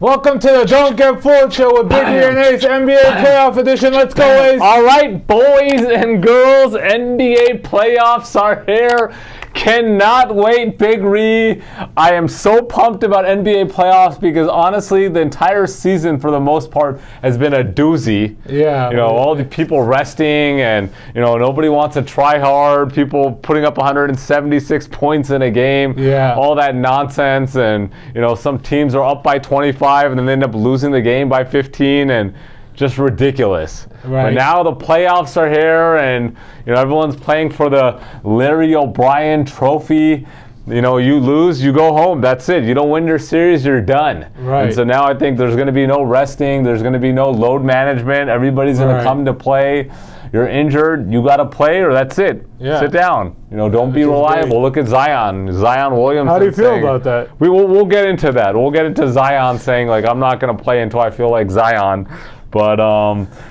Welcome to the Don't Get Fooled Show with Big and Ace, NBA Playoff Edition. Let's go, Ace. All right, boys and girls, NBA playoffs are here. Cannot wait, Big Ree. I am so pumped about NBA playoffs because honestly, the entire season for the most part has been a doozy. Yeah. You know, all the people resting and, you know, nobody wants to try hard. People putting up 176 points in a game. Yeah. All that nonsense. And, you know, some teams are up by 25 and then they end up losing the game by 15 and just ridiculous. Right. But now the playoffs are here, and you know everyone's playing for the Larry O'Brien Trophy. You know, you lose, you go home. That's it. You don't win your series, you're done. Right. And so now I think there's going to be no resting. There's going to be no load management. Everybody's going to come to play. You're injured, you got to play, or that's it. Yeah. Sit down. You know, don't be reliable. Look at Zion Williamson. How do you feel about that? We'll get into that. We'll get into Zion saying like I'm not going to play until I feel like Zion. But,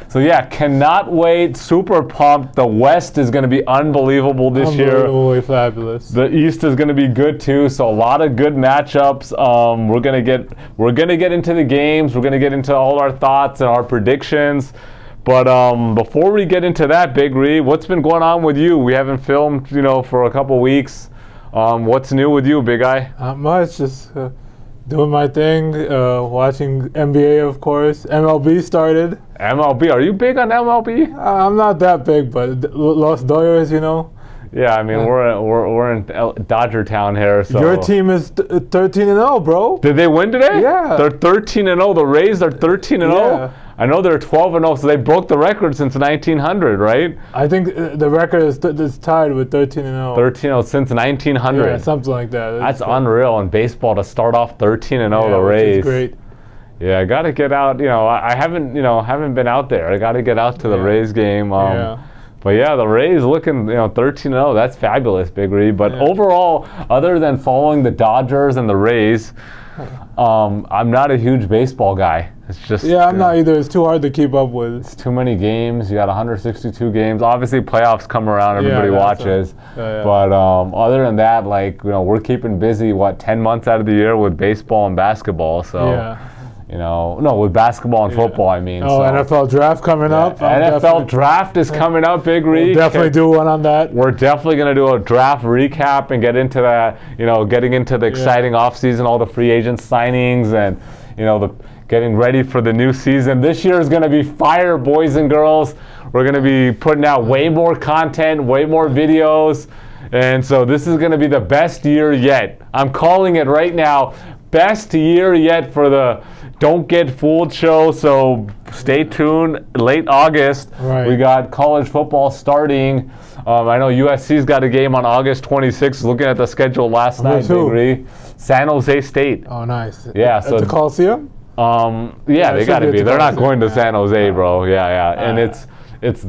so yeah, cannot wait. Super pumped. The West is going to be unbelievable this year. Unbelievably fabulous. The East is going to be good too. So a lot of good matchups. We're going to get into the games. We're going to get into all our thoughts and our predictions. But before we get into that, Big Ree, what's been going on with you? We haven't filmed, you know, for a couple weeks. What's new with you, Big Guy? Not much. Just doing my thing, watching NBA, of course. MLB started. MLB, are you big on MLB? I'm not that big, but Los Dodgers, you know. Yeah, I mean we're in Dodger Town here. So your team is 13-0, bro. Did they win today? Yeah. They're 13-0. The Rays are 13-0. Yeah. I know they're 12-0, so they broke the record since 1900, right? I think the record is tied with 13-0. 13-0 since 1900. Yeah, something like that. That's unreal in baseball to start off 13-0. Yeah, the Rays. which is great. Yeah, I got to get out. You know, I haven't been out there. I got to get out to the Rays game. But yeah, the Rays looking, 13-0. That's fabulous, Big Ree. But overall, other than following the Dodgers and the Rays, I'm not a huge baseball guy. It's just I'm not either. It's too hard to keep up with. It's too many games. You got 162 games. Obviously, playoffs come around. Everybody watches. But other than that, we're keeping busy. 10 months out of the year with baseball and basketball. So. With basketball and football, I mean. Oh, so. NFL draft coming up. NFL draft is coming up, Big Ree. We'll definitely do one on that. We're definitely going to do a draft recap and get into that, getting into the exciting offseason, all the free agent signings and, getting ready for the new season. This year is going to be fire, boys and girls. We're going to be putting out way more content, way more videos. And so this is going to be the best year yet. I'm calling it right now. Best year yet for the Don't Get Fooled show. So stay tuned. Late August, we got college football starting. I know USC's got a game on August 26th. Looking at the schedule last night, Big Ree. San Jose State. Oh, nice. Yeah. At the Coliseum? They got to be. They're not going to San Jose, bro. Yeah. And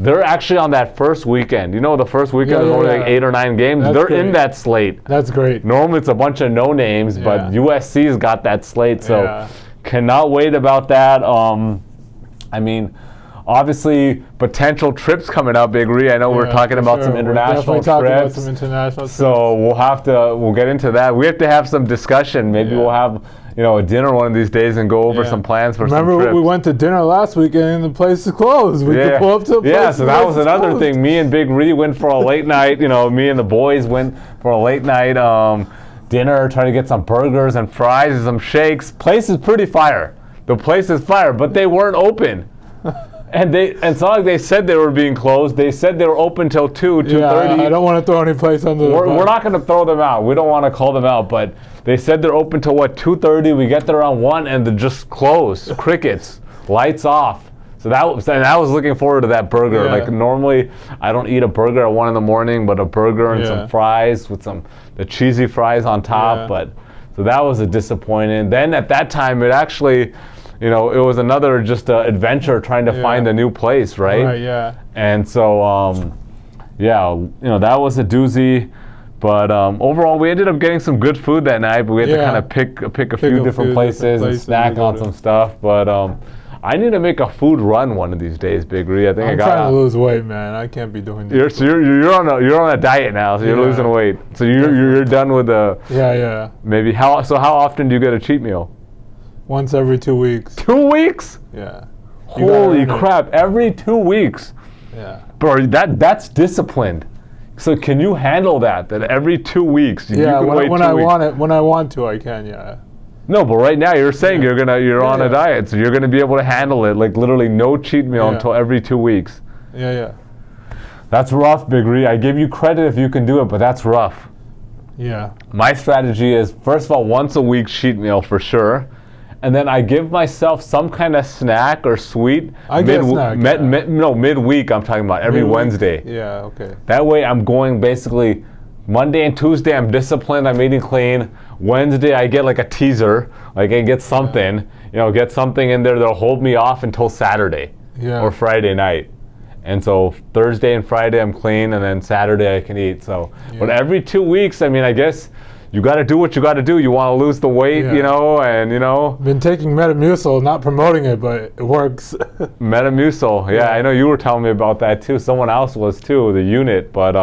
they're actually on that first weekend. You know, the first weekend is only like 8 or 9 games. They're in that slate. That's great. Normally it's a bunch of no names, but USC's got that slate, so cannot wait about that. I mean, obviously potential trips coming up, Big Ree. I know we're talking about some international trips. About some international trips. So we'll get into that. We have to have some discussion. Maybe we'll have a dinner one of these days and go over some plans for some trips. Remember, we went to dinner last weekend and the place is closed. We could pull up to the place. Yeah, so that was another thing. Me and Big Ree went for a late night. Me and the boys went for a late night dinner, trying to get some burgers and fries and some shakes. Place is pretty fire. The place is fire, but they weren't open. And it's not like they said they were being closed. They said they were open till 2:30. Yeah, I don't want to throw any place under the bus. We're not going to throw them out. We don't want to call them out, but they said they're open till 2:30. We get there around 1 and they're just closed. Crickets, lights off. So I was looking forward to that burger. Like normally, I don't eat a burger at 1 in the morning, but a burger and some fries with the cheesy fries on top. So that was a disappointment. Then at that time, it actually. It was another just adventure trying to find a new place, right? Right, yeah. And so, that was a doozy. But overall, we ended up getting some good food that night. But we had to kind of pick a few different places and snack on some stuff. But I need to make a food run one of these days, Big Ree. I'm trying to lose weight, man. I can't be doing this. You're on a diet now, so you're losing weight. So you're done with the. Yeah. Maybe how often do you get a cheat meal? Once every 2 weeks. 2 weeks? Yeah. Holy crap! Every 2 weeks. Yeah. Bro, that's disciplined. So can you handle that? That every 2 weeks you Yeah. can wait When 2 I weeks? want it, when I want to, I can. Yeah. No, but right now you're saying you're on a diet, so you're gonna be able to handle it. Like literally no cheat meal until every 2 weeks. Yeah. Yeah. That's rough, Big Ree. I give you credit if you can do it, but that's rough. Yeah. My strategy is, first of all, once a week cheat meal for sure. And then I give myself some kind of snack or sweet. I get a snack. Midweek I'm talking about, every Wednesday. Yeah, okay. That way I'm going basically Monday and Tuesday I'm disciplined, I'm eating clean. Wednesday I get like a teaser, like I get something, get something in there that'll hold me off until Saturday or Friday night. And so Thursday and Friday I'm clean, and then Saturday I can eat. So, but every 2 weeks, I mean, I guess you got to do what you got to do. You want to lose the weight, and Been taking Metamucil, not promoting it, but it works. Metamucil, yeah, I know you were telling me about that too. Someone else was too, the unit, but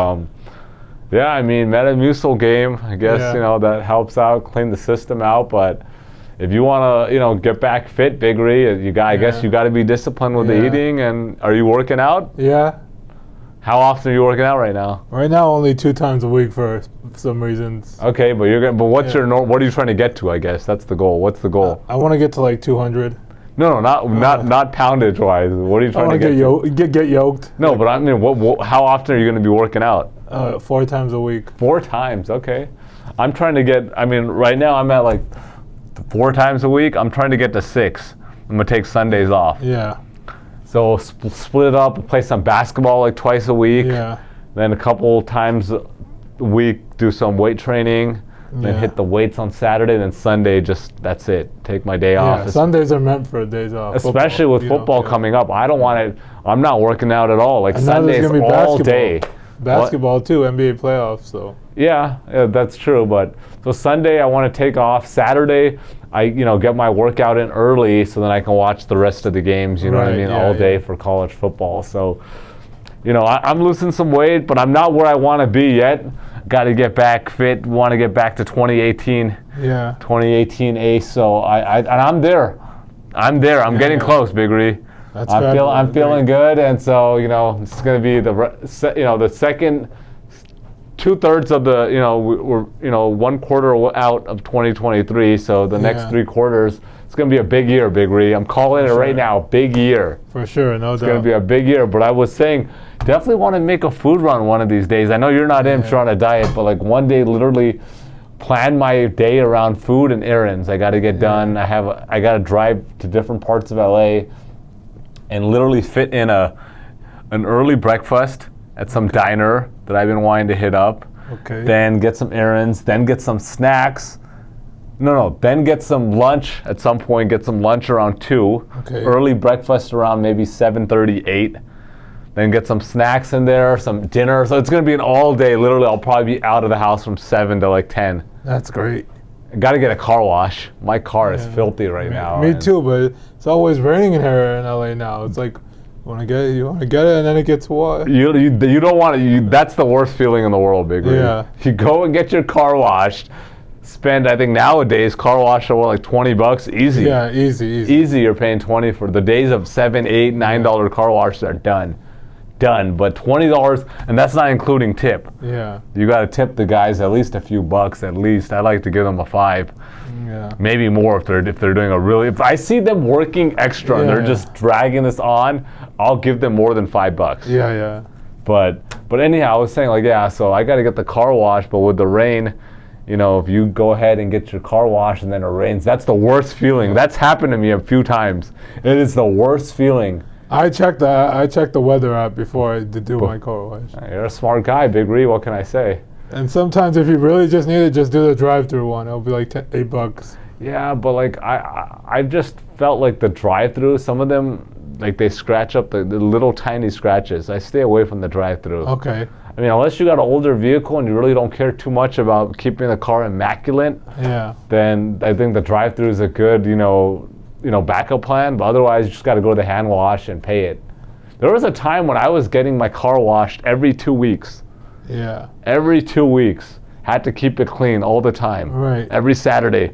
yeah, I mean, Metamucil game, I guess, that helps out, clean the system out, but if you want to, get back fit, Big Ree, I guess you got to be disciplined with the eating. And are you working out? Yeah. How often are you working out right now? Right now, only 2 times a week for some reasons. Okay, but what's what are you trying to get to? I guess that's the goal. What's the goal? I want to get to like 200. No, not poundage wise. What are you trying to get yoked. No, but I mean, how often are you going to be working out? 4 times a week. 4 times, okay. I'm trying to get. I mean, right now I'm at like 4 times a week. I'm trying to get to 6. I'm gonna take Sundays off. Yeah. So split it up, play some basketball like twice a week. Yeah. Then a couple times a week do some weight training. Then hit the weights on Saturday. Then Sunday, that's it. Take my day off. Sundays are meant for days off. Especially with football coming up. I don't want it. I'm not working out at all. Like and Sundays all day. Basketball too, NBA playoffs. So. Yeah, that's true. But so Sunday I want to take off. Saturday I get my workout in early so then I can watch the rest of the games. You know what I mean? All day for college football. So I'm losing some weight, but I'm not where I want to be yet. Got to get back fit. Want to get back to 2018. Yeah. 2018 Ace. So I'm there. I'm getting close, Big Ree. I'm feeling good, and so it's going to be the second 2/3 of the we're 1 quarter out of 2023. So the next 3 quarters, it's going to be a big year, Big Ree. I'm calling it right now, big year. For sure, no doubt. It's going to be a big year. But I was saying, definitely want to make a food run one of these days. I know you're not in if you're on a diet, but like one day, literally plan my day around food and errands. I got to get done. I got to drive to different parts of LA. And literally fit in an early breakfast at some diner that I've been wanting to hit up. Okay. Then get some errands. Then get some snacks. Then get some lunch at some point. Get some lunch around 2. Okay. Early breakfast around maybe 7:30, 8. Then get some snacks in there, some dinner. So it's going to be an all day. Literally, I'll probably be out of the house from 7 to like 10. That's great. I got to get a car wash. My car is filthy right now. Me too, but it's always raining in here in LA now. It's like, you want to get it, and then it gets what? You don't want to. That's the worst feeling in the world, Big Ree. Yeah. You go and get your car washed. Spend, I think nowadays, car wash are like $20 easy. Yeah, easy. Easy, you're paying 20 for the days of $7, $8, $9 car washes are done. But $20, and that's not including tip. Yeah. You got to tip the guys at least a few bucks at least. I like to give them a 5. Yeah. Maybe more if they're doing a really. If I see them working extra and they're just dragging this on, I'll give them more than $5. Yeah. But anyhow, I was saying so I got to get the car wash, but with the rain, if you go ahead and get your car washed and then it rains, that's the worst feeling. That's happened to me a few times. It is the worst feeling. I checked the weather app before I do my car wash. You're a smart guy, Big Ree. What can I say? And sometimes if you really just need it, just do the drive-through one. It'll be like $8. Yeah, but like I just felt like the drive-through, some of them, like they scratch up the little tiny scratches. I stay away from the drive-through. Okay. I mean, unless you got an older vehicle and you really don't care too much about keeping the car immaculate, then I think the drive-through is a good, backup plan. But otherwise, you just got to go to the hand wash and pay it. There was a time when I was getting my car washed every 2 weeks. Yeah. Every 2 weeks. Had to keep it clean all the time. Right. Every Saturday.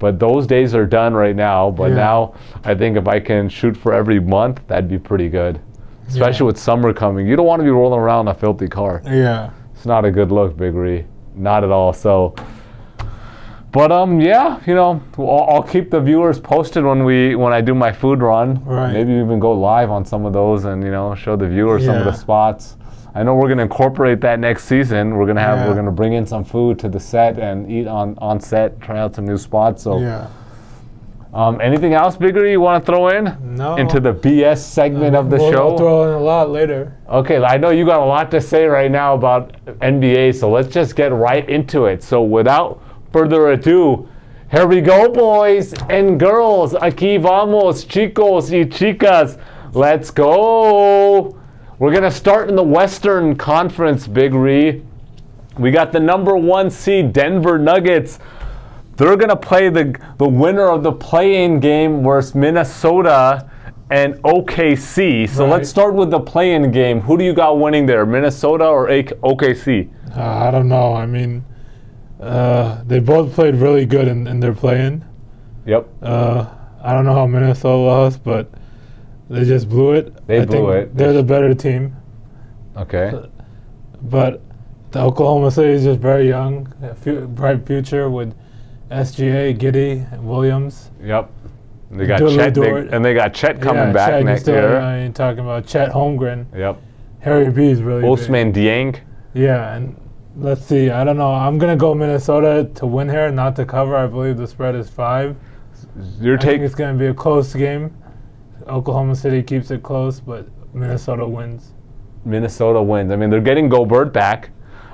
But those days are done right now. But now I think if I can shoot for every month, that'd be pretty good. Especially with summer coming. You don't want to be rolling around in a filthy car. Yeah. It's not a good look, Big Ree. Not at all. So, but yeah, you know, I'll keep the viewers posted when I do my food run. Right. Maybe even go live on some of those and, you know, show the viewers some of the spots. I know we're gonna incorporate that next season. We're gonna bring in some food to the set and eat on set, try out some new spots. So anything else, Biggery, you want to throw in? No. Into the BS segment of the show? We'll throw in a lot later. Okay, I know you got a lot to say right now about NBA, so let's just get right into it. So without further ado, here we go, boys and girls. Aquí vamos, chicos y chicas. Let's go. We're going to start in the Western Conference, Big Ree. We got the number 1 seed, Denver Nuggets. They're going to play the winner of the play-in game versus Minnesota and OKC. So let's start with the play-in game. Who do you got winning there, Minnesota or OKC? I don't know. I mean, they both played really good in their play-in. Yep. I don't know how Minnesota lost, but they just blew it. They blew it. They're the better team. Okay. But the Oklahoma City is just very young. Bright future with SGA, Giddey, and Williams. Yep. They got Chet, and they got Chet coming back Chet next year. You're talking about Chet Holmgren. Yep. Harry B is really Ousmane Dieng. Yeah, and let's see. I don't know. I'm going to go Minnesota to win here, not to cover. I believe the spread is 5. I think it's going to be a close game. Oklahoma City keeps it close, but Minnesota wins. Minnesota wins. I mean, they're getting Gobert back.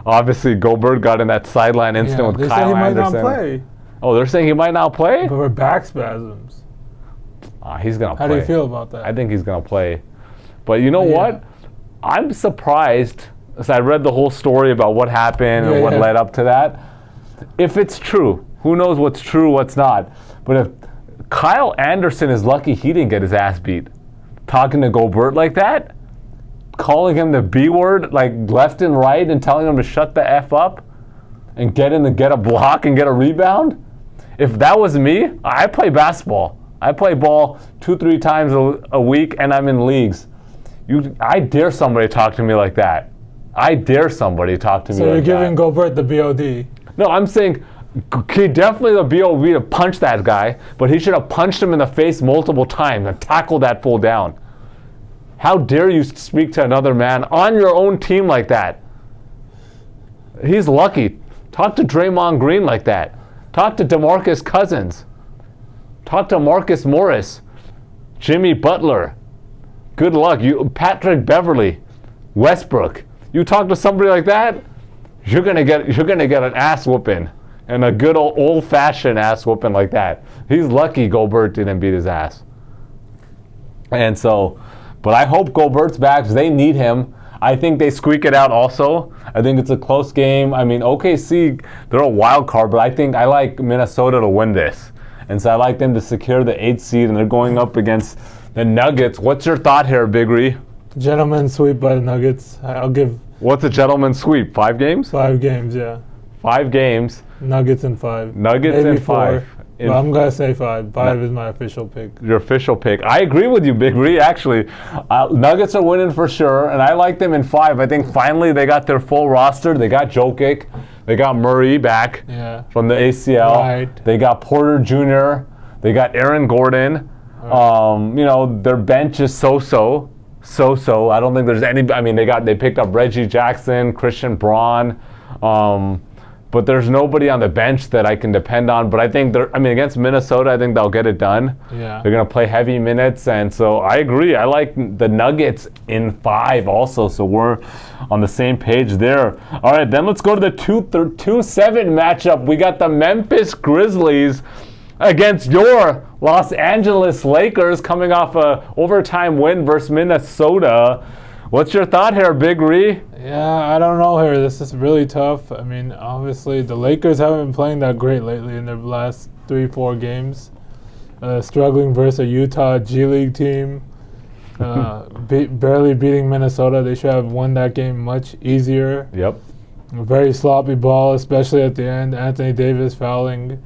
Obviously, Gobert got in that sideline incident with Kyle Anderson. They say he might not play. Oh, they're saying he might not play? But with back spasms. He's going to play. How do you feel about that? I think he's going to play. But you know what? I'm surprised. So I read the whole story about what happened and what led up to that. If it's true, who knows what's true, what's not. But if Kyle Anderson is lucky he didn't get his ass beat. Talking to Gobert like that, calling him the B word like left and right and telling him to shut the F up and get a block and get a rebound. If that was me, I play basketball. I play ball 2-3 times a week and I'm in leagues. I dare somebody talk to me like that. I dare somebody talk to me like that. So you're giving Gobert the BOD? No, I'm saying he definitely the BOD to punch that guy, but he should have punched him in the face multiple times and tackled that fool down. How dare you speak to another man on your own team like that? He's lucky. Talk to Draymond Green like that. Talk to DeMarcus Cousins. Talk to Marcus Morris. Jimmy Butler. Good luck. Patrick Beverly. Westbrook. You talk to somebody like that, you're gonna get an ass whooping. And a good old-fashioned ass whooping like that. He's lucky Gobert didn't beat his ass. And so, but I hope Gobert's back because they need him. I think they squeak it out also. I think it's a close game. I mean, OKC, they're a wild card, but I like Minnesota to win this. And so I like them to secure the 8th seed, and they're going up against the Nuggets. What's your thought here, Big Ree? Gentleman sweep by the Nuggets. I'll give... What's a gentleman's sweep? 5 games? 5 games, yeah. 5 games. Nuggets in 5. Nuggets maybe in 4, 5. But I'm going to say 5. 5 is my official pick. Your official pick. I agree with you, Big Ree, actually. Nuggets are winning for sure, and I like them in 5. I think finally they got their full roster. They got Jokic. They got Murray back from the ACL. Right. They got Porter Jr. They got Aaron Gordon. Right. Their bench is so-so. I don't think there's any. I mean, they picked up Reggie Jackson, Christian Braun, but there's nobody on the bench that I can depend on. But I think against Minnesota, I think they'll get it done. Yeah. They're gonna play heavy minutes, and so I agree. I like the Nuggets in 5 also. So we're on the same page there. All right, then let's go to the 2-7 matchup. We got the Memphis Grizzlies against your Los Angeles Lakers coming off a overtime win versus Minnesota. What's your thought here, Big Ree? Yeah, I don't know here. This is really tough. I mean, obviously, the Lakers haven't been playing that great lately in their last 3-4 games. Struggling versus a Utah G League team. Barely beating Minnesota. They should have won that game much easier. Yep. A very sloppy ball, especially at the end. Anthony Davis fouling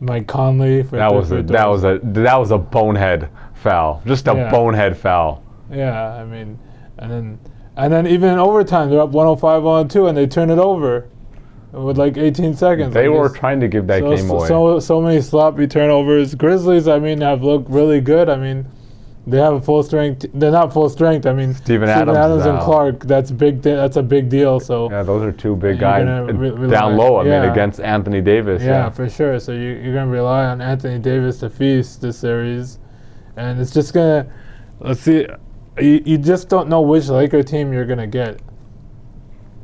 Mike Conley for that was a bonehead foul. Just a bonehead foul. Yeah, I mean, and then even in overtime they're up 105-102 and they turn it over with like 18 seconds. They were trying to give that game away. So many sloppy turnovers. Grizzlies, I mean, have looked really good. I mean, they have a full strength. They're not full strength. I mean, Steven Adams and Clark. That's big. That's a big deal. So yeah, those are two big guys down low. I mean, against Anthony Davis. Yeah, for sure. So you're gonna rely on Anthony Davis to feast this series, and it's just gonna. Let's see. You just don't know which Laker team you're gonna get.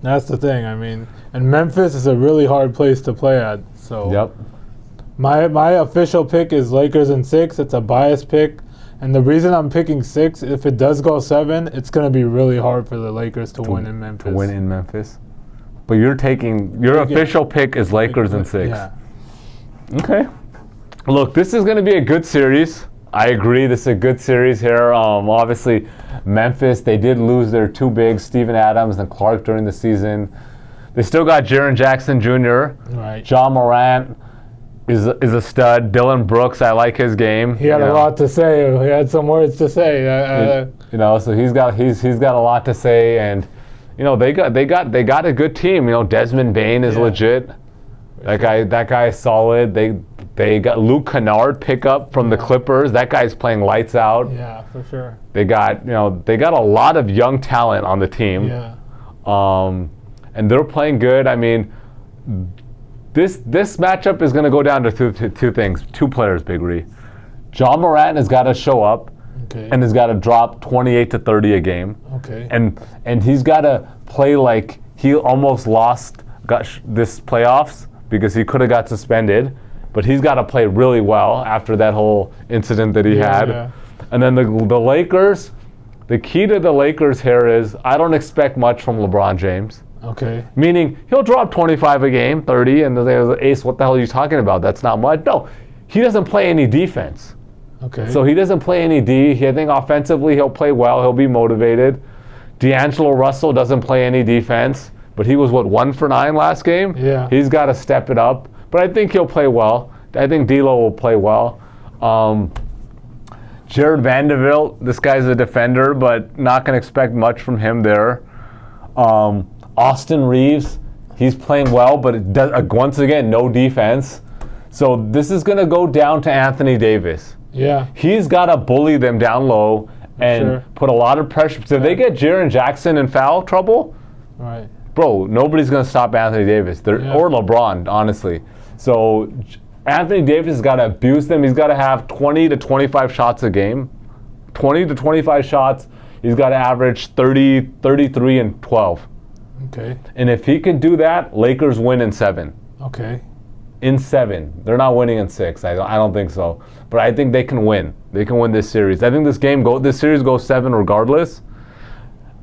That's the thing. I mean, and Memphis is a really hard place to play at. So yep. My official pick is Lakers in 6. It's a biased pick. And the reason I'm picking 6, if it does go 7, it's going to be really hard for the Lakers to win in Memphis. To win in Memphis? But you're taking, your official pick is Lakers in 6. Yeah. Okay. Look, this is going to be a good series. I agree, this is a good series here. Obviously, Memphis, they did lose their 2 bigs, Steven Adams and Clark, during the season. They still got Jaren Jackson Jr. Right. Ja Morant is a stud. Dylan Brooks, I like his game. He had a lot to say. He had some words to say. So he's got a lot to say, and they got a good team. Desmond Bane is legit. That guy is solid. They got Luke Kennard pickup from the Clippers. That guy's playing lights out. Yeah, for sure. They got a lot of young talent on the team. Yeah. And they're playing good. I mean, This matchup is going to go down to two things. 2 players, Big Ree. Ja Morant has got to show up and has got to drop 28 to 30 a game. Okay. And he's got to play like he almost lost this playoffs because he could have got suspended. But he's got to play really well after that whole incident that he had. Yeah. And then the Lakers, the key to the Lakers here is I don't expect much from LeBron James. Okay. Meaning he'll drop 25 a game, 30, and the Ace, what the hell are you talking about? That's not much. No, he doesn't play any defense. Okay. So he doesn't play any D. I think offensively he'll play well. He'll be motivated. D'Angelo Russell doesn't play any defense, but he was, 1 for 9 last game? Yeah. He's got to step it up. But I think he'll play well. I think D'Lo will play well. Jared Vanderbilt, this guy's a defender, but not going to expect much from him there. Austin Reeves, he's playing well, but once again, no defense. So this is going to go down to Anthony Davis. Yeah. He's got to bully them down low and put a lot of pressure. So if they get Jaren Jackson in foul trouble, right, bro, nobody's going to stop Anthony Davis or LeBron, honestly. So Anthony Davis has got to abuse them. He's got to have 20 to 25 shots a game. 20 to 25 shots. He's got to average 30, 33, and 12. Okay. And if he can do that, Lakers win in 7. Okay. In 7. They're not winning in 6. I don't think so. But I think they can win. They can win this series. I think this series goes 7 regardless.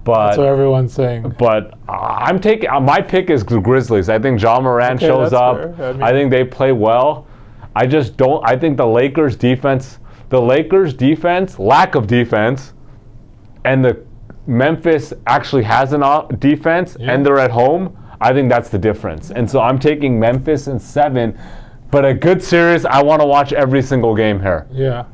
But that's what everyone's saying. But I'm taking my pick is the Grizzlies. I think Ja Morant shows up. I think they play well. I just don't. I think the Lakers defense, lack of defense, and the Memphis actually has an defense, and they're at home. I think that's the difference. And so I'm taking Memphis in 7. But a good series, I want to watch every single game here. Yeah.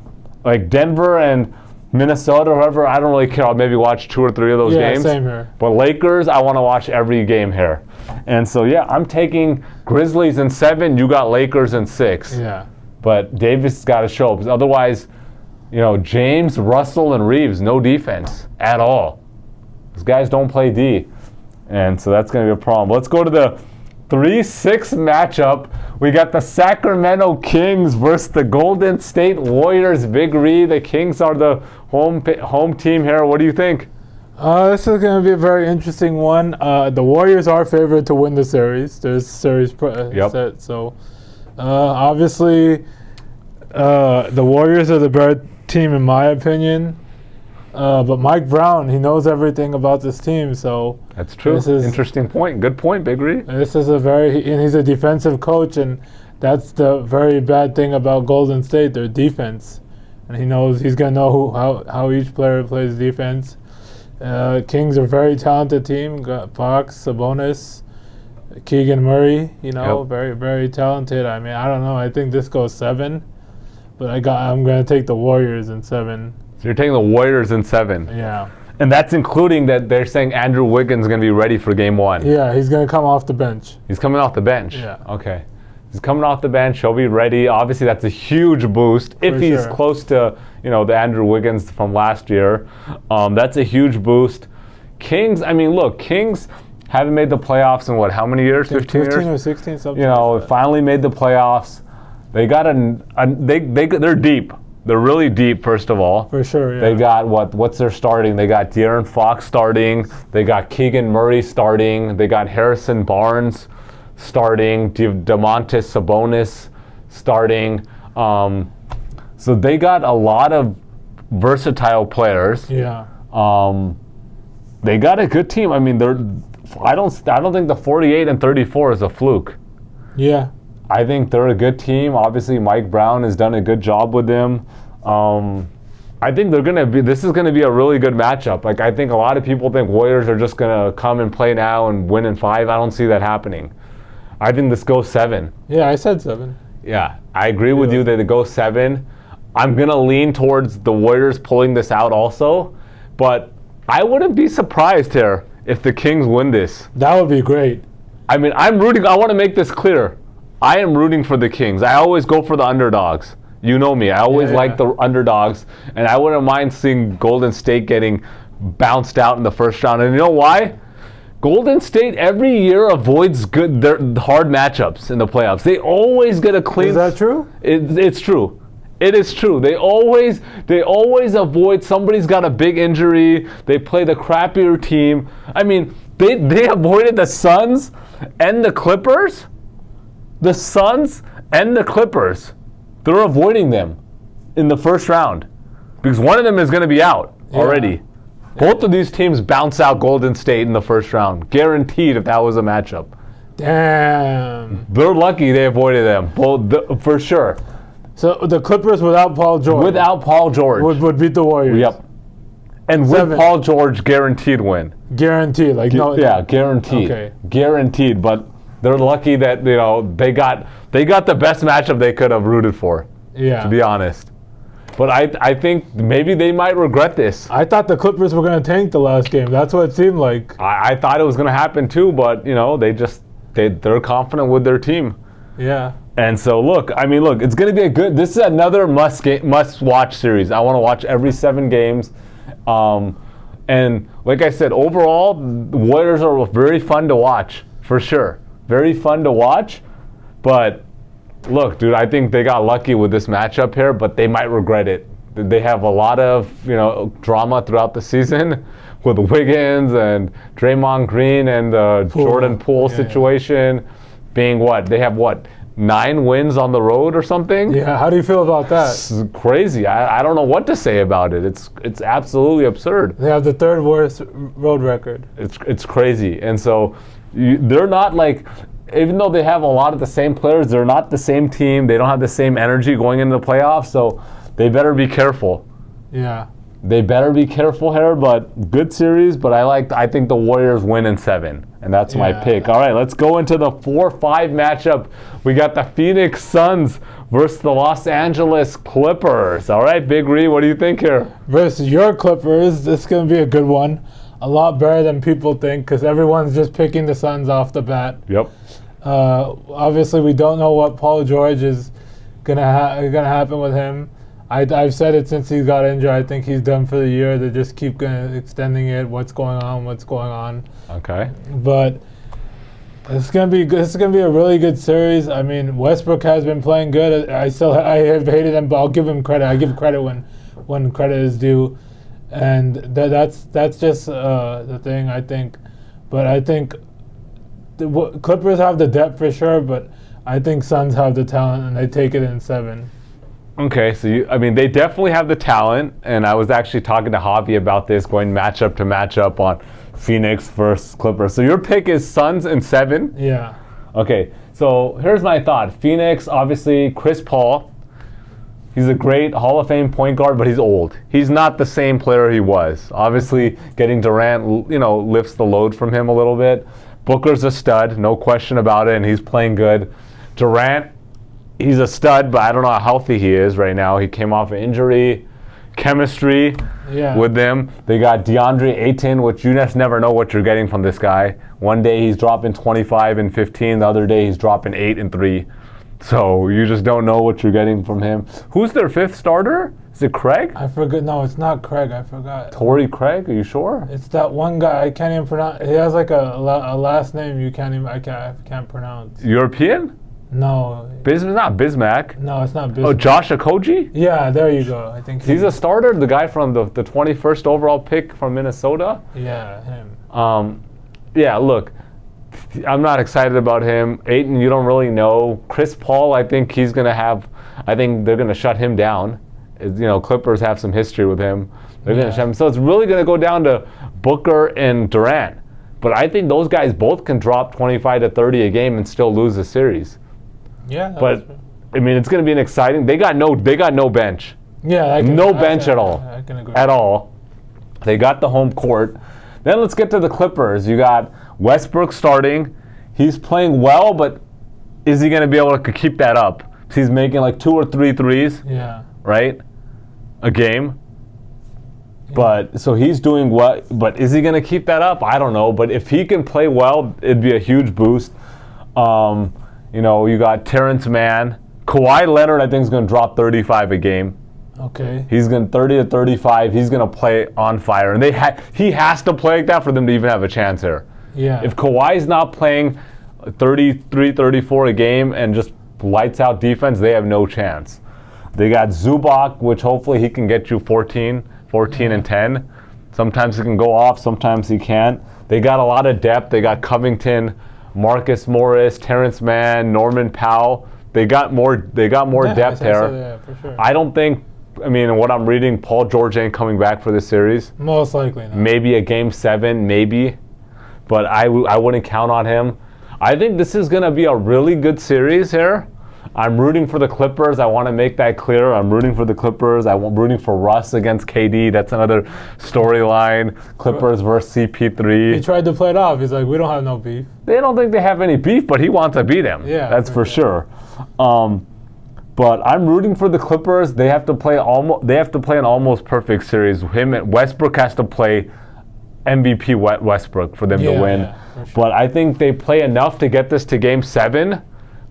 Like Denver and Minnesota, whoever, I don't really care. I'll maybe watch 2 or 3 of those games. Yeah, same here. But Lakers, I want to watch every game here. And so, I'm taking Grizzlies in 7. You got Lakers in 6. Yeah. But Davis has got to show up. Because otherwise, James, Russell, and Reeves, no defense at all. Those guys don't play D. And so that's going to be a problem. Let's go to the 3-6 matchup. We got the Sacramento Kings versus the Golden State Warriors. Big Ree, the Kings are the home team here. What do you think? This is going to be a very interesting one. The Warriors are favored to win the series. There's series set. So obviously the Warriors are the better team in my opinion. But Mike Brown, he knows everything about this team, so that's true. Interesting point. Good point, Big Ree. This is and he's a defensive coach, and that's the very bad thing about Golden State, their defense. And he knows he's gonna know how each player plays defense. Kings are a very talented team. Got Fox, Sabonis, Keegan Murray, you know, Yep. very, very talented. I mean, I don't know. I think this goes 7, but I'm going to take the Warriors in 7. So you're taking the Warriors in 7. Yeah. And that's including that they're saying Andrew Wiggins is going to be ready for game 1. Yeah, he's going to come off the bench. He's coming off the bench? Yeah. Okay. He's coming off the bench. He'll be ready. Obviously, that's a huge boost. If For he's sure. close to, the Andrew Wiggins from last year, that's a huge boost. Kings, I mean, look, Kings haven't made the playoffs in how many years? 15 years? 15 or 16, something You finally made the playoffs. They got they're deep. They're really deep, first of all. For sure, yeah. They got what's their starting? They got De'Aaron Fox starting. They got Keegan Murray starting. They got Harrison Barnes starting. DeMontis Sabonis starting. So they got a lot of versatile players. Yeah. They got a good team. I mean, I don't think the 48-34 is a fluke. Yeah. I think they're a good team. Obviously, Mike Brown has done a good job with them. I think this is gonna be a really good matchup. Like, I think a lot of people think Warriors are just gonna come and play now and win in 5. I don't see that happening. I think this goes 7. Yeah, I said 7. Yeah, I agree with you that it goes 7. I'm gonna lean towards the Warriors pulling this out also, but I wouldn't be surprised here if the Kings win this. That would be great. I mean, I'm rooting. I want to make this clear. I am rooting for the Kings. I always go for the underdogs. You know me. I always like the underdogs, and I wouldn't mind seeing Golden State getting bounced out in the first round. And you know why? Golden State every year avoids their hard matchups in the playoffs. They always get a clean. Is that true? It's true. It is true. They always avoid, somebody's got a big injury. They play the crappier team. I mean, they avoided the Suns and the Clippers. The Suns and the Clippers. They're avoiding them in the first round because one of them is going to be out already. Both of these teams bounce out Golden State in the first round. Guaranteed if that was a matchup. Damn. They're lucky they avoided them. Both, for sure. So the Clippers without Paul George. Without Paul George. Would beat the Warriors. Yep. And 7. with Paul George, guaranteed win. Guaranteed. Like no. Yeah, guaranteed. Okay. Guaranteed. But they're lucky that they got the best matchup they could have rooted for. Yeah. To be honest. But I think maybe they might regret this. I thought the Clippers were going to tank the last game. That's what it seemed like. I thought it was going to happen too, but they're confident with their team. Yeah. And so it's going to be this is another must-watch series. I want to watch every 7 games. And like I said, overall, the Warriors are very fun to watch, for sure. Very fun to watch. But look, dude, I think they got lucky with this matchup here, but they might regret it. They have a lot of, drama throughout the season with Wiggins and Draymond Green and the Jordan Poole situation being they have 9 wins on the road or something? Yeah, how do you feel about that? It's crazy. I don't know what to say about it. It's absolutely absurd. They have the 3rd worst road record. It's crazy. And so they're not even though they have a lot of the same players, they're not the same team. They don't have the same energy going into the playoffs, so they better be careful. Yeah. They better be careful here, but good series. But I think the Warriors win in 7, and that's my pick. All right, let's go into the 4-5 matchup. We got the Phoenix Suns versus the Los Angeles Clippers. All right, Big Ree, what do you think here? Versus your Clippers, this is going to be a good one. A lot better than people think because everyone's just picking the Suns off the bat. Yep. Obviously, we don't know what Paul George is gonna happen with him. I've said it since he got injured. I think he's done for the year. They just keep extending it. What's going on? Okay. But it's gonna be good. This is gonna be a really good series. I mean, Westbrook has been playing good. I have hated him, but I'll give him credit. I give credit when credit is due, and that's just the thing I think. But I think the Clippers have the depth for sure. But I think Suns have the talent, and they take it in 7. Okay, so they definitely have the talent, and I was actually talking to Javi about this, going matchup to matchup on Phoenix versus Clippers. So your pick is Suns in 7? Yeah. Okay, so here's my thought. Phoenix, obviously, Chris Paul, he's a great Hall of Fame point guard, but he's old. He's not the same player he was. Obviously, getting Durant, lifts the load from him a little bit. Booker's a stud, no question about it, and he's playing good. Durant, he's a stud, but I don't know how healthy he is right now. He came off an injury. Chemistry with them. They got DeAndre Ayton, which you just never know what you're getting from this guy. One day he's dropping 25 and 15. The other day he's dropping 8 and 3. So you just don't know what you're getting from him. Who's their 5th starter? Is it Craig? I forgot. No, it's not Craig. I forgot. Torrey Craig? Are you sure? It's that one guy. I can't even pronounce. He has like a last name you can't even. I can't pronounce. European? No. Not Bismack. No, it's not Bismack. Oh, Josh Okogie? Yeah, there you go. I think he's a starter. The guy from the 21st overall pick from Minnesota. Yeah, him. Yeah. Look. I'm not excited about him. Ayton, you don't really know. Chris Paul, I think he's going to have. I think they're going to shut him down. Clippers have some history with him. They're going to shut him. So it's really going to go down to Booker and Durant. But I think those guys both can drop 25 to 30 a game and still lose the series. Yeah. But I mean, it's going to be an exciting. They got no bench. Yeah. No bench at all. I can agree. At all. They got the home court. Then let's get to the Clippers. You got Westbrook starting. He's playing well, but is he going to be able to keep that up? He's making like 2 or 3 threes. Yeah. Right? A game. Yeah. But so he's doing what? But is he going to keep that up? I don't know. But if he can play well, it'd be a huge boost. You got Terrence Mann. Kawhi Leonard, I think, is going to drop 35 a game. Okay. He's going 30 to 35. He's going to play on fire. And he has to play like that for them to even have a chance here. Yeah. If Kawhi's not playing 33, 34 a game and just lights out defense, they have no chance. They got Zubac, which hopefully he can get you 14 and 10. Sometimes he can go off, sometimes he can't. They got a lot of depth. They got Covington, Marcus Morris, Terrence Mann, Norman Powell. They got more depth there. Yeah, for sure. I don't think. I mean, what I'm reading, Paul George ain't coming back for this series. Most likely not. Maybe a game 7, maybe. But I wouldn't count on him. I think this is going to be a really good series here. I'm rooting for the Clippers. I want to make that clear. I'm rooting for the Clippers. I'm rooting for Russ against KD. That's another storyline. Clippers versus CP3. He tried to play it off. He's like, we don't have no beef. They don't think they have any beef, but he wants to beat him. Yeah, that's for sure. But I'm rooting for the Clippers. They have to play an almost perfect series. Him and Westbrook has to play MVP Westbrook for them to win. Yeah, for sure. But I think they play enough to get this to Game 7.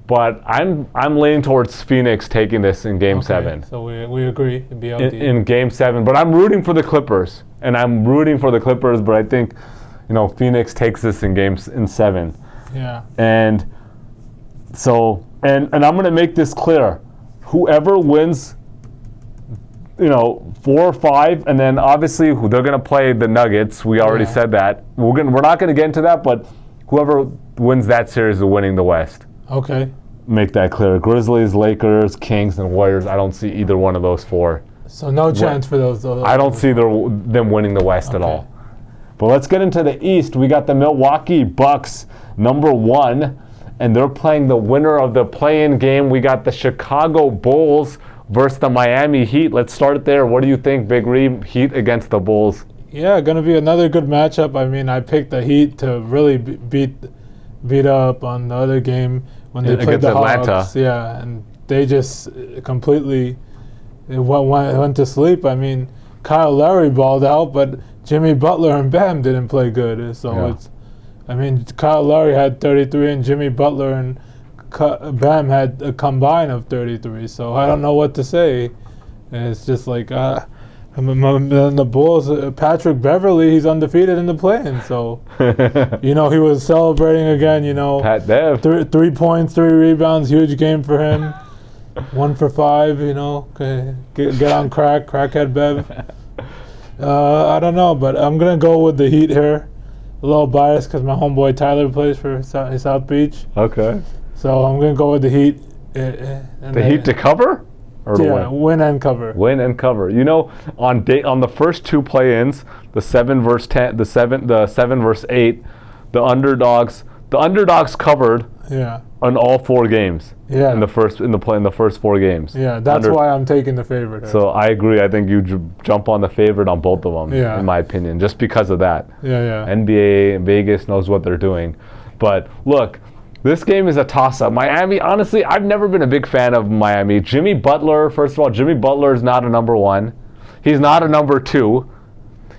But I'm leaning towards Phoenix taking this in Game 7. So we agree. In Game 7. But I'm rooting for the Clippers. And I'm rooting for the Clippers, but I think Phoenix takes this in 7. Yeah. And so and I'm going to make this clear. Whoever wins 4 or 5, and then obviously they're going to play the Nuggets. We already said that. We're not going to get into that, but whoever wins that series is winning the West. Okay. Make that clear. Grizzlies, Lakers, Kings, and Warriors. I don't see either one of those 4. So no chance for those. I don't see them winning the West at all. But let's get into the East. We got the Milwaukee Bucks, number 1, and they're playing the winner of the play-in game. We got the Chicago Bulls versus the Miami Heat. Let's start there. What do you think, Big Reeb? Heat against the Bulls. Yeah, going to be another good matchup. I mean, I picked the Heat to really beat up on the other game when they played the Atlanta. Hawks. Yeah, and they just completely went to sleep. I mean, Kyle Lowry balled out, but Jimmy Butler and Bam didn't play good. So Kyle Lowry had 33 and Jimmy Butler and Bam had a combine of 33. So I don't know what to say. And it's just like, the Bulls, Patrick Beverly, he's undefeated in the play-in. So, he was celebrating again, Pat Bev. 3 points, 3 rebounds, huge game for him. 1 for 5, get on crackhead Bev. I don't know, but I'm going to go with the Heat here. A little biased because my homeboy Tyler plays for South Beach. Okay. So I'm going to go with the Heat. The Heat to cover? Or win and cover. Win and cover. On the first 2 play-ins, the 7 versus 10, the 7 versus 8, the underdogs covered. Yeah. On all 4 games. Yeah. In the first 4 games. Yeah, that's why I'm taking the favorite. So I agree. I think you jump on the favorite on both of them. Yeah. In my opinion, just because of that. Yeah. NBA Vegas knows what they're doing. But look, this game is a toss-up. Miami, honestly, I've never been a big fan of Miami. Jimmy Butler, first of all, Jimmy Butler is not a number 1. He's not a number 2.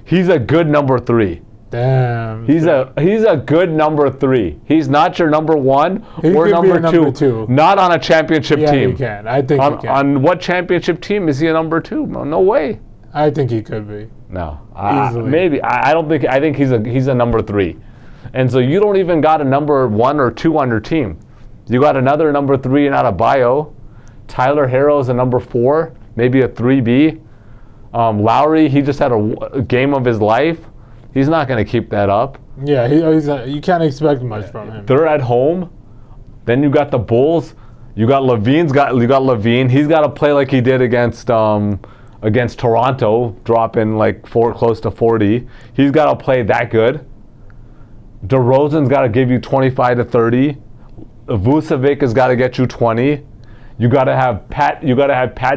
He's a good number 3. Damn. He's a good number 3. He's not your number 1 He or could be a number 2. Not on a championship team. He can. I think he can. On what championship team is he a number 2? No way. I think he could be. No. Easily. Maybe. I don't think. I think he's a number 3. And so you don't even got a number 1 or 2 on your team. You got another number 3 in Adebayo. Tyler Herro's a number 4, maybe a 3B. Lowry, he just had a game of his life. He's not going to keep that up. Yeah, you can't expect much from him. They're at home. Then you got the Bulls. You got Levine. He's got to play like he did against Toronto, dropping like close to 40. He's got to play that good. DeRozan's got to give you 25 to 30. Vucevic has got to get you 20. You got to have Pat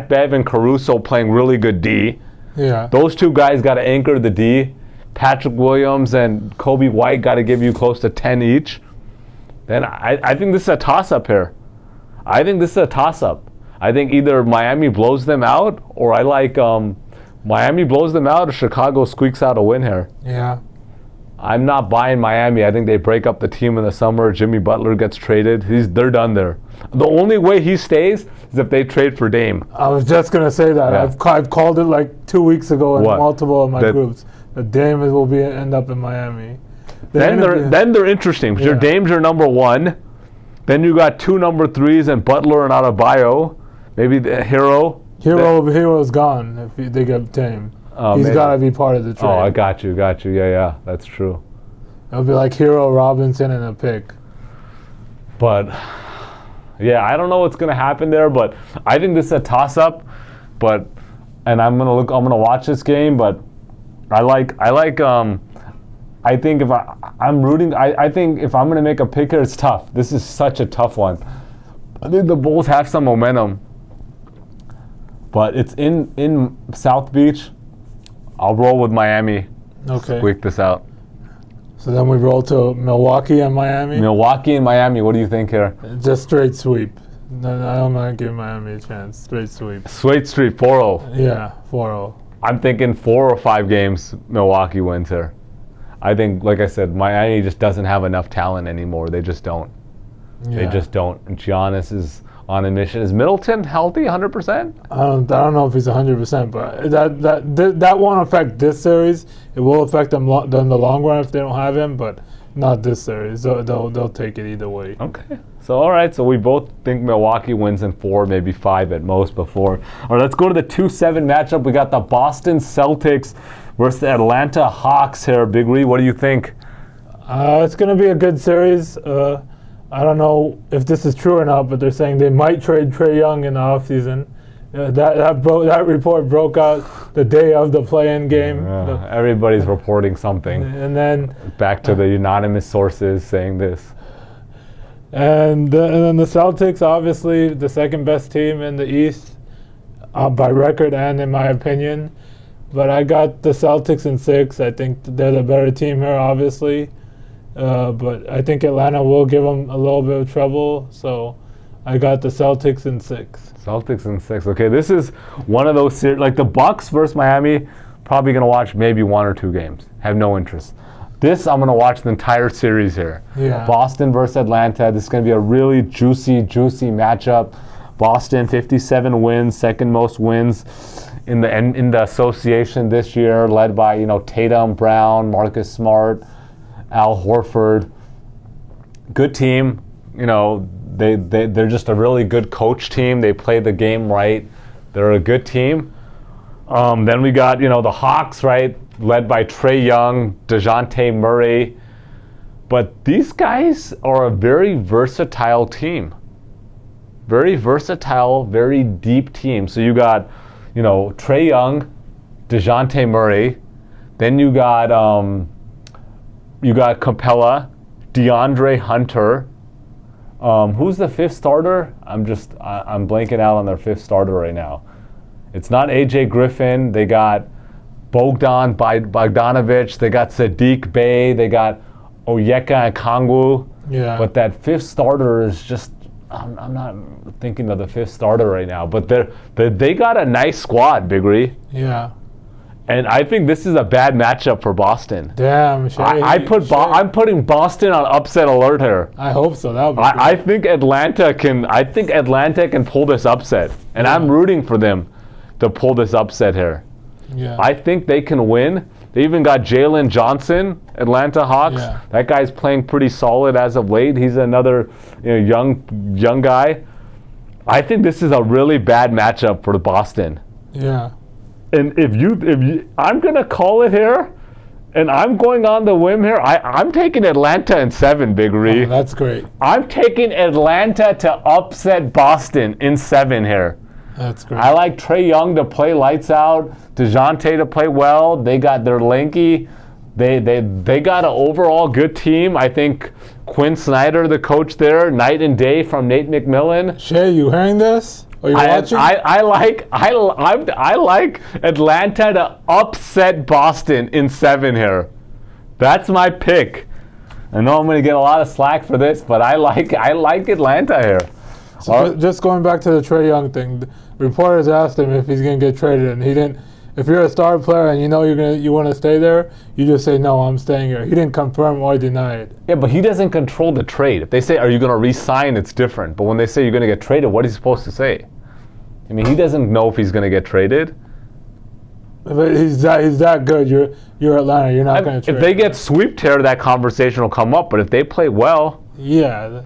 Bev and Caruso playing really good D. Yeah. Those two guys got to anchor the D. Patrick Williams and Kobe White got to give you close to 10 each. Then I think this is a toss-up here. I think either Miami blows them out, or Miami blows them out, or Chicago squeaks out a win here. Yeah. I'm not buying Miami. I think they break up the team in the summer. Jimmy Butler gets traded. They're done there. The only way he stays is if they trade for Dame. I was just going to say that. Yeah. I've called it like 2 weeks ago in multiple of my groups. The Dame will end up in Miami. Then they're interesting. Because your Dame's your number 1. Then you got 2 number 3s and Butler and Adebayo. Maybe the Hero's gone if they get Dame. He's got to be part of the trade. Oh, I got you. Yeah, that's true. It'll be like Hero, Robinson, and a pick. But yeah, I don't know what's gonna happen there, but I think this is a toss-up. And I'm gonna watch this game, but I think if I'm gonna make a pick here, it's tough. This is such a tough one. I think the Bulls have some momentum, but it's in South Beach. I'll roll with Miami. Okay. Squeak this out. So then we roll to Milwaukee and Miami. What do you think here? Just straight sweep. No, I don't want to give Miami a chance. Straight sweep. Straight 4-0. Yeah, 4-0. I'm thinking 4 or 5 games Milwaukee wins here. I think, like I said, Miami just doesn't have enough talent anymore. They just don't. Yeah. They just don't. Giannis is on a mission. Is Middleton healthy 100%? I don't know if he's 100%, but that won't affect this series. It will affect them in the long run if they don't have him, but not this series. They'll take it either way. Okay. So, all right. So we both think Milwaukee wins in 4, maybe 5 at most before. All right, let's go to the 2-7 matchup. We got the Boston Celtics versus the Atlanta Hawks here. Big Ree, what do you think? It's going to be a good series. I don't know if this is true or not, but they're saying they might trade Trae Young in the offseason. That report broke out the day of the play-in game. Everybody's reporting something. And then back to the anonymous sources saying this. And then the Celtics, obviously the second best team in the East by record and in my opinion. But I got the Celtics in 6. I think they're the better team here, obviously. But I think Atlanta will give them a little bit of trouble. So I got the Celtics in 6. Celtics in 6. Okay, this is one of those series, like the Bucks versus Miami, probably going to watch maybe 1 or 2 games. Have no interest. This, I'm going to watch the entire series here. Yeah. Boston versus Atlanta. This is going to be a really juicy matchup. Boston, 57 wins, second most wins in the association this year, led by, Tatum, Brown, Marcus Smart, Al Horford. Good team. They're just a really good coach team. They play the game right. They're a good team. Then we got, the Hawks, right, led by Trae Young, DeJounte Murray. But these guys are a very versatile team. Very versatile, very deep team. So you got, Trae Young, DeJounte Murray. Then you got Capella, DeAndre Hunter. Who's the 5th starter? I'm blanking out on their 5th starter right now. It's not AJ Griffin. They got Bogdanovich. They got Sadiq Bey. They got Onyeka Okongwu. Yeah. But that fifth starter is just, I'm not thinking of the fifth starter right now. But they got a nice squad, Big Ree. Yeah. And I think this is a bad matchup for Boston. Damn, I'm putting Boston on upset alert here. I hope so. That would be I think Atlanta can pull this upset. And I'm rooting for them to pull this upset here. Yeah. I think they can win. They even got Jalen Johnson, Atlanta Hawks. Yeah. That guy's playing pretty solid as of late. He's another young guy. I think this is a really bad matchup for Boston. Yeah. And if you, I'm gonna call it here, and I'm going on the whim here. I'm taking Atlanta in 7, Big Ree. Oh, that's great. I'm taking Atlanta to upset Boston in 7 here. That's great. I like Trae Young to play lights out, DeJounte to play well. They got their lanky. They got an overall good team. I think Quinn Snyder, the coach there, night and day from Nate McMillan. Shay, you hearing this? Are you watching? I like Atlanta to upset Boston in 7 here. That's my pick. I know I'm going to get a lot of slack for this, but I like Atlanta here. So just going back to the Trae Young thing, the reporters asked him if he's going to get traded, and he didn't. If you're a star player and you want to stay there, you just say no, I'm staying here. He didn't confirm or deny it. Yeah, but he doesn't control the trade. If they say, "Are you going to re-sign?" It's different. But when they say you're going to get traded, what is he supposed to say? I mean, he doesn't know if he's going to get traded. But he's that good. You're Atlanta. You're not going to trade. If they get swept here, that conversation will come up. But if they play well, yeah.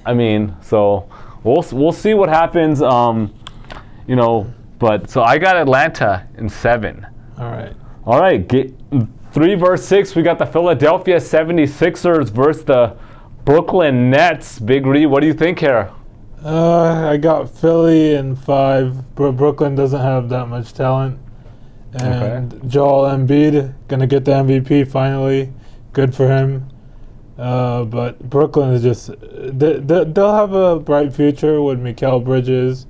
I mean, so we'll see what happens. But so I got Atlanta in 7. All right. 3 versus 6. We got the Philadelphia 76ers versus the Brooklyn Nets. Big Ree, what do you think here? I got Philly in 5. Brooklyn doesn't have that much talent. And Joel Embiid going to get the MVP finally. Good for him. But Brooklyn is just... They'll have a bright future with Mikal Bridges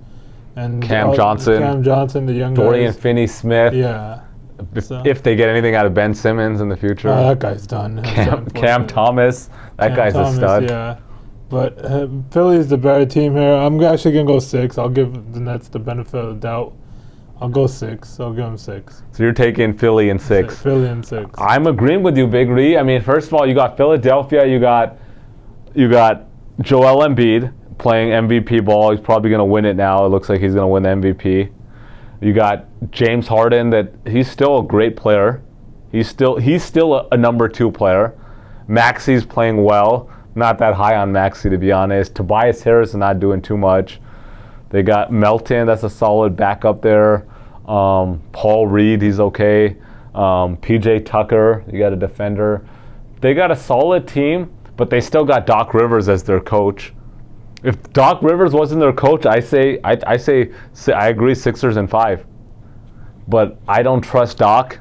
and Cam Johnson, the young Dorian guys. Finney-Smith. Yeah. If they get anything out of Ben Simmons in the future. That guy's done. Cam Thomas. That guy's a stud. Yeah. But Philly's the better team here. I'm actually going to go 6. I'll give the Nets the benefit of the doubt. I'll go 6. I'll give them 6. So you're taking Philly in 6. Philly in 6. I'm agreeing with you, Big Ree. I mean, first of all, you got Philadelphia. You got Joel Embiid playing MVP ball. He's probably going to win it now. It looks like he's going to win the MVP. You got James Harden. That he's still a great player. He's still a number 2 player. Maxi's playing well. Not that high on Maxi, to be honest. Tobias Harris is not doing too much. They got Melton. That's a solid backup there. Paul Reed, he's okay. PJ Tucker, you got a defender. They got a solid team, but they still got Doc Rivers as their coach. If Doc Rivers wasn't their coach, I agree, Sixers in 5. But I don't trust Doc.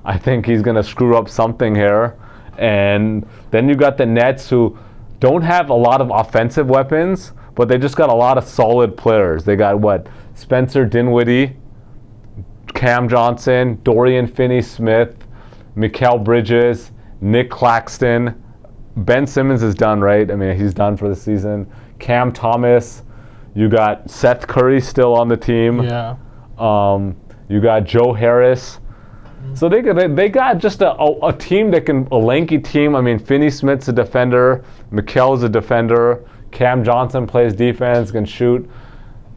I think he's going to screw up something here. And then you got the Nets, who don't have a lot of offensive weapons, but they just got a lot of solid players. They got Spencer Dinwiddie, Cam Johnson, Dorian Finney-Smith, Mikal Bridges, Nick Claxton. Ben Simmons is done, right? I mean, he's done for the season. Cam Thomas. You got Seth Curry still on the team. Yeah. You got Joe Harris. So they got just a team that can, a lanky team. I mean, Finney-Smith's a defender. Mikel's a defender. Cam Johnson plays defense, can shoot.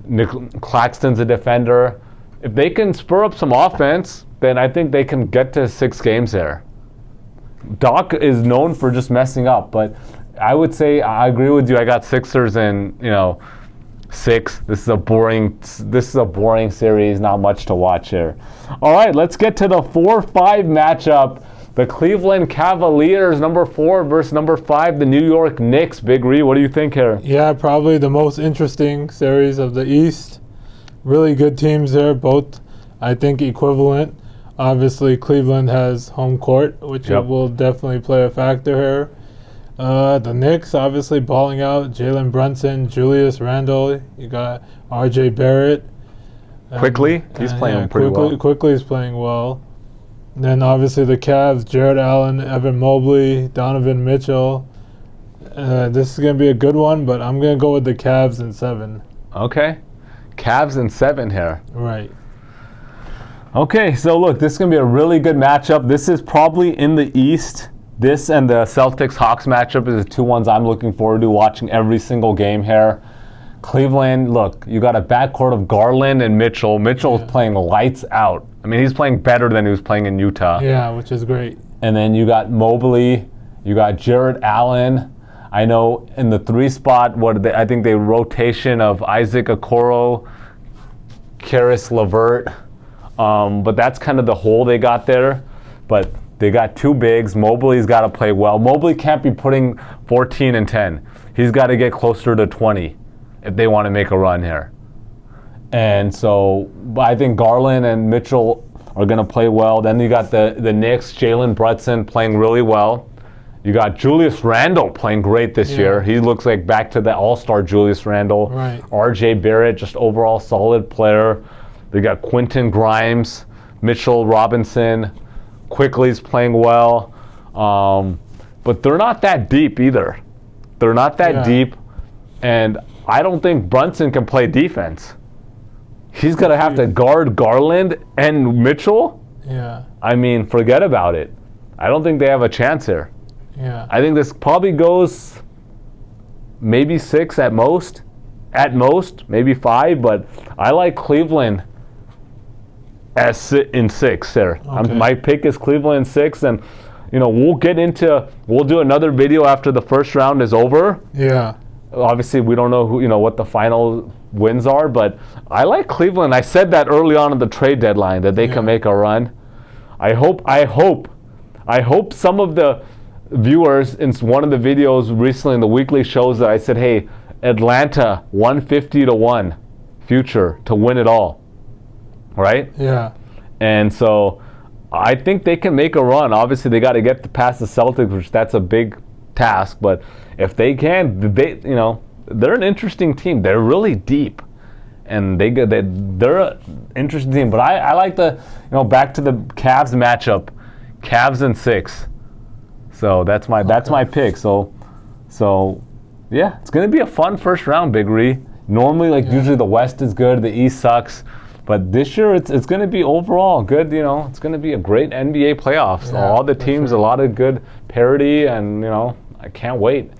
Nick Claxton's a defender. If they can spur up some offense, then I think they can get to 6 games there. Doc is known for just messing up, but I would say I agree with you. I got Sixers in 6. This is a boring series. Not much to watch here. All right, let's get to the 4-5 matchup. The Cleveland Cavaliers, number 4 versus number 5, the New York Knicks. Big Ree, what do you think here? Yeah, probably the most interesting series of the East. Really good teams there, both I think equivalent. Obviously, Cleveland has home court, which will definitely play a factor here. The Knicks obviously balling out. Jalen Brunson, Julius Randle. You got R.J. Barrett. Quickly, he's playing pretty well. Quickly is playing well. Then obviously the Cavs, Jared Allen, Evan Mobley, Donovan Mitchell. This is going to be a good one, but I'm going to go with the Cavs in 7. Okay. Cavs in 7 here. Right. Okay, so look, this is going to be a really good matchup. This is probably in the East. This and the Celtics-Hawks matchup is the two ones I'm looking forward to watching every single game here. Cleveland, look, you got a backcourt of Garland and Mitchell. Mitchell's playing lights out. I mean, he's playing better than he was playing in Utah. Yeah, which is great. And then you got Mobley, you got Jarrett Allen. I know in the 3 spot, I think they rotation of Isaac Okoro, Karis LeVert. But that's kind of the hole they got there. But they got 2 bigs. Mobley's got to play well. Mobley can't be putting 14 and 10. He's got to get closer to 20 if they want to make a run here. And so I think Garland and Mitchell are going to play well. Then you got the Knicks, Jalen Brunson playing really well. You got Julius Randle playing great this year. He looks like back to the all-star Julius Randle. Right. RJ Barrett, just overall solid player. They got Quentin Grimes, Mitchell Robinson. Quickly's playing well. But they're not that deep either. They're not that deep. And I don't think Brunson can play defense. He's going to have to guard Garland and Mitchell. Yeah. I mean, forget about it. I don't think they have a chance here. Yeah. I think this probably goes maybe 6 at most. At most, maybe 5. But I like Cleveland in 6 there. Okay. My pick is Cleveland in 6. And, we'll do another video after the first round is over. Yeah. Obviously, we don't know what the final wins are, but I like Cleveland. I said that early on in the trade deadline that they can make a run. I hope some of the viewers in one of the videos recently in the weekly shows that I said, hey, Atlanta 150-1 future to win it all, right? Yeah. And so I think they can make a run. Obviously, they got to get past the Celtics, which that's a big task, but if they can, they're an interesting team. They're really deep, and they're an interesting team. But I like back to the Cavs matchup, Cavs in 6. So that's my pick. So yeah, it's gonna be a fun first round, Big Ree. Normally, usually the West is good, the East sucks. But this year, it's going to be overall good. It's going to be a great NBA playoffs. Yeah, all the teams, a lot of good parity, and I can't wait.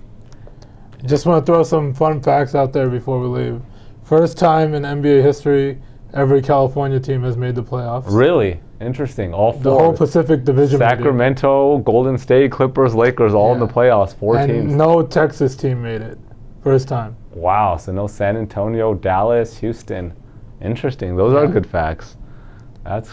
Just want to throw some fun facts out there before we leave. First time in NBA history, every California team has made the playoffs. Really? Interesting. All 4. The whole Pacific Division. Sacramento, Golden State, Clippers, Lakers, all in the playoffs. 4 and teams. No Texas team made it. First time. Wow. So no San Antonio, Dallas, Houston. Interesting. Those are good facts. That's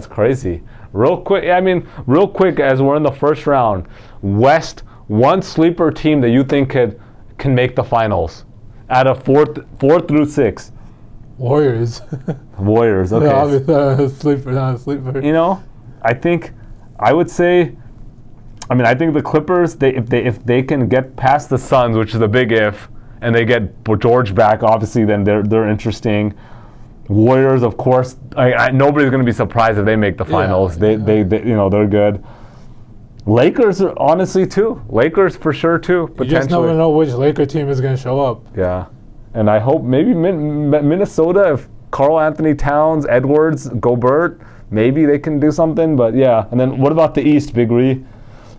crazy. Real quick, as we're in the first round, West, one sleeper team that you think can make the finals out of 4 through 6. Warriors. Warriors. Okay. Yeah, obviously, sleeper, not a sleeper. I think the Clippers, if they can get past the Suns, which is a big if, and they get George back, obviously, then they're interesting. Warriors, of course, nobody's going to be surprised if they make the finals. They're good. Lakers are honestly too. Lakers for sure too. Potentially. You just never know which Laker team is going to show up. Yeah, and I hope maybe Minnesota, if Karl Anthony Towns, Edwards, Gobert, maybe they can do something. But yeah, and then what about the East, Big Ree?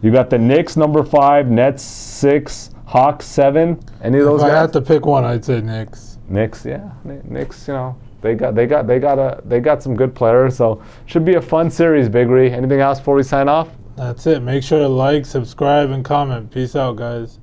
You got the Knicks number 5, Nets 6. Hawks 7. Any of those guys? If I had to pick one, I'd say Knicks. Knicks, yeah. Knicks, they got some good players, so should be a fun series, Big Ree. Anything else before we sign off? That's it. Make sure to like, subscribe, and comment. Peace out, guys.